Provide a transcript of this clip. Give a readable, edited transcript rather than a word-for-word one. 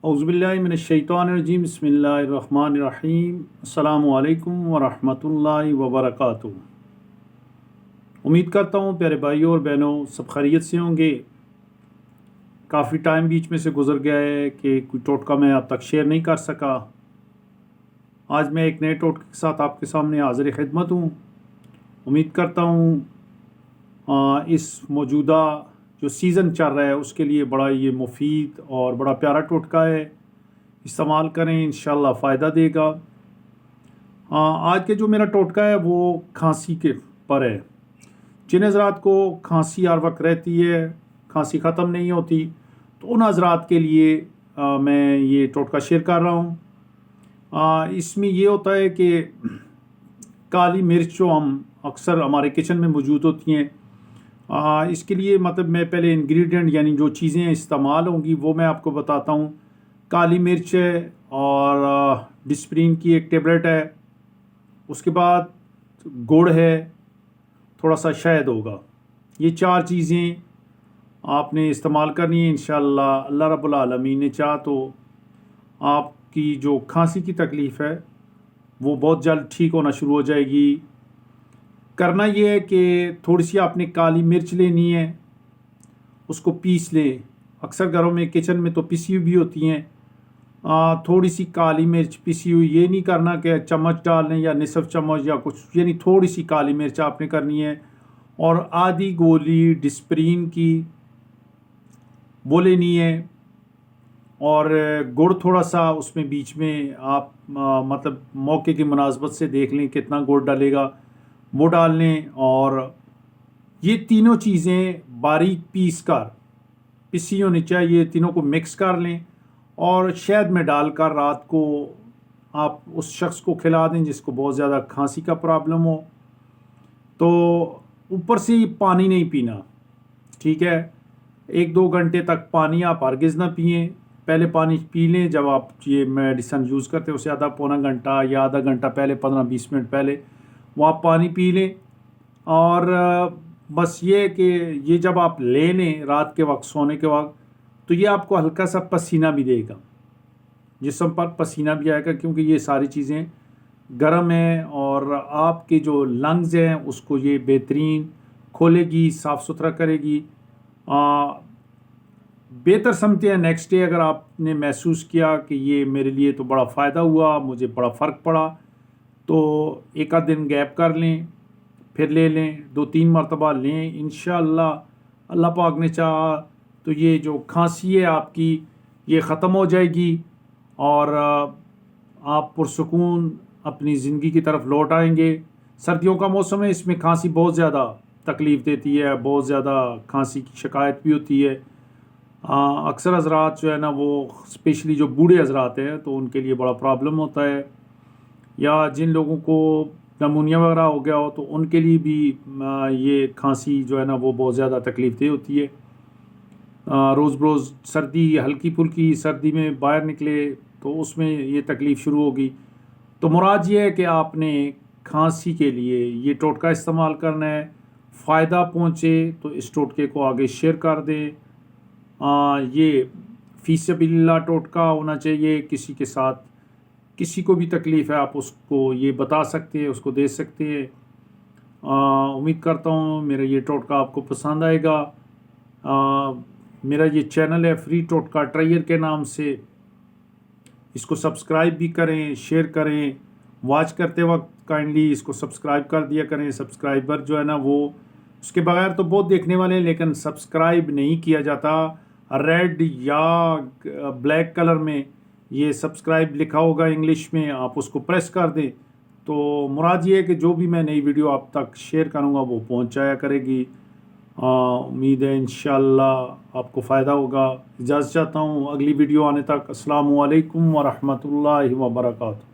औज़ुबिल्लाहिमिनश्शैतानिर्रजीम बिस्मिल्लाहिर्रहमानिर्रहीम अस्सलामु अलैकुम वरहमतुल्लाहि वबरकातुहू। उम्मीद करता हूँ प्यारे भाइयों और बहनों सब खैरियत से होंगे। काफ़ी टाइम बीच में से गुज़र गया है कि कोई टोटका मैं आप तक शेयर नहीं कर सका। आज मैं एक नए टोटके के साथ आपके सामने हाज़िर खिदमत हूँ। उम्मीद करता हूँ इस मौजूदा जो सीज़न चल रहा है उसके लिए बड़ा ये मुफीद और बड़ा प्यारा टोटका है, इस्तेमाल करें, इंशाल्लाह फ़ायदा देगा। आज के जो मेरा टोटका है वो खांसी के पर है। जिन हज़रात को खांसी हर वक्त रहती है, खांसी ख़त्म नहीं होती, तो उन हज़रात के लिए मैं ये टोटका शेयर कर रहा हूँ। इसमें ये होता है कि काली मिर्च जो हम अक्सर हमारे किचन में मौजूद होती हैं, इसके लिए मतलब मैं पहले इंग्रेडिएंट यानी जो चीज़ें इस्तेमाल होंगी वो मैं आपको बताता हूँ। काली मिर्च है और डिस्प्रिन की एक टेबलेट है, उसके बाद गुड़ है, थोड़ा सा शहद होगा। ये चार चीज़ें आपने इस्तेमाल करनी है। इंशाअल्लाह अल्लाह रब्बुल आलमीन ने चाहा तो आपकी जो खांसी की तकलीफ़ है वो बहुत जल्द ठीक होना शुरू हो जाएगी। करना ये है कि थोड़ी सी आपने काली मिर्च लेनी है, उसको पीस लें। अक्सर घरों में किचन में तो पिसी हुई भी होती हैं। थोड़ी सी काली मिर्च पिसी हुई, ये नहीं करना कि चम्मच डाल लें या निसफ चम्मच या कुछ, यानी थोड़ी सी काली मिर्च आपने करनी है। और आधी गोली डिस्प्रिन की वो लेनी है। और गुड़ थोड़ा सा उसमें बीच में आप मतलब मौके की मुनासबत से देख लें कितना गुड़ डालेगा, वो डाल लें। और ये तीनों चीज़ें बारीक पीस कर पिसी होनी चाहिए, तीनों को मिक्स कर लें और शहद में डालकर रात को आप उस शख्स को खिला दें जिसको बहुत ज़्यादा खांसी का प्रॉब्लम हो। तो ऊपर से पानी नहीं पीना, ठीक है। 1-2 घंटे तक पानी आप हरगिज़ ना पिएं। पहले पानी पी लें जब आप ये मेडिसन यूज़ करते हैं, उससे आधा पौना घंटा या आधा घंटा पहले, 15-20 मिनट पहले वो आप पानी पी लें। और बस ये है कि ये जब आप ले लें रात के वक्त सोने के वक्त, तो ये आपको हल्का सा पसीना भी देगा, जिस्म पर पसीना भी आएगा, क्योंकि ये सारी चीज़ें गर्म हैं और आपके जो लंग्स हैं उसको ये बेहतरीन खोलेगी, साफ़ सुथरा करेगी। बेहतर समझते हैं नेक्स्ट डे अगर आपने महसूस किया कि ये मेरे लिए तो बड़ा फ़ायदा हुआ, मुझे बड़ा फ़र्क पड़ा, तो एक आध दिन गैप कर लें, फिर ले लें, 2-3 मरतबा लें। इंशाअल्लाह अल्लाह पाक ने चाहा तो ये जो खांसी है आपकी ये ख़त्म हो जाएगी और आप पुरसुकून अपनी ज़िंदगी की तरफ लौट आएंगे। सर्दियों का मौसम है, इसमें खांसी बहुत ज़्यादा तकलीफ़ देती है, बहुत ज़्यादा खांसी की शिकायत भी होती है। अक्सर हज़रात जो है ना वो स्पेशली जो बूढ़े हज़रात हैं तो उनके लिए बड़ा प्रॉब्लम होता है, या जिन लोगों को नमूनिया वगैरह हो गया हो तो उनके लिए भी ये खांसी जो है ना वो बहुत ज़्यादा तकलीफ़ दे होती है। रोज़ रोज़ सर्दी, हल्की फुल्की सर्दी में बाहर निकले तो उसमें ये तकलीफ़ शुरू होगी। तो मुराद ये है कि आपने खांसी के लिए ये टोटका इस्तेमाल करना है। फ़ायदा पहुँचे तो इस टोटके को आगे शेयर कर दें। ये फ़ी सबिलिल्लाह टोटका होना चाहिए। किसी के साथ किसी को भी तकलीफ़ है आप उसको ये बता सकते हैं, उसको दे सकते हैं। उम्मीद करता हूँ मेरा ये टोटका आपको पसंद आएगा। मेरा ये चैनल है फ्री टोटका ट्रायर के नाम से, इसको सब्सक्राइब भी करें, शेयर करें। वॉच करते वक्त काइंडली इसको सब्सक्राइब कर दिया करें। सब्सक्राइबर जो है ना वो उसके बगैर तो बहुत देखने वाले हैं, लेकिन सब्सक्राइब नहीं किया जाता। रेड या ब्लैक कलर में ये सब्सक्राइब लिखा होगा इंग्लिश में, आप उसको प्रेस कर दें तो मुराद ये है कि जो भी मैं नई वीडियो आप तक शेयर करूँगा वो पहुँचाया करेगी। उम्मीद है इंशाअल्लाह आपको फ़ायदा होगा। इजाज़त चाहता हूँ, अगली वीडियो आने तक अस्सलामु अलैकुम वरहमतुल्लाहि वबरकातुहू।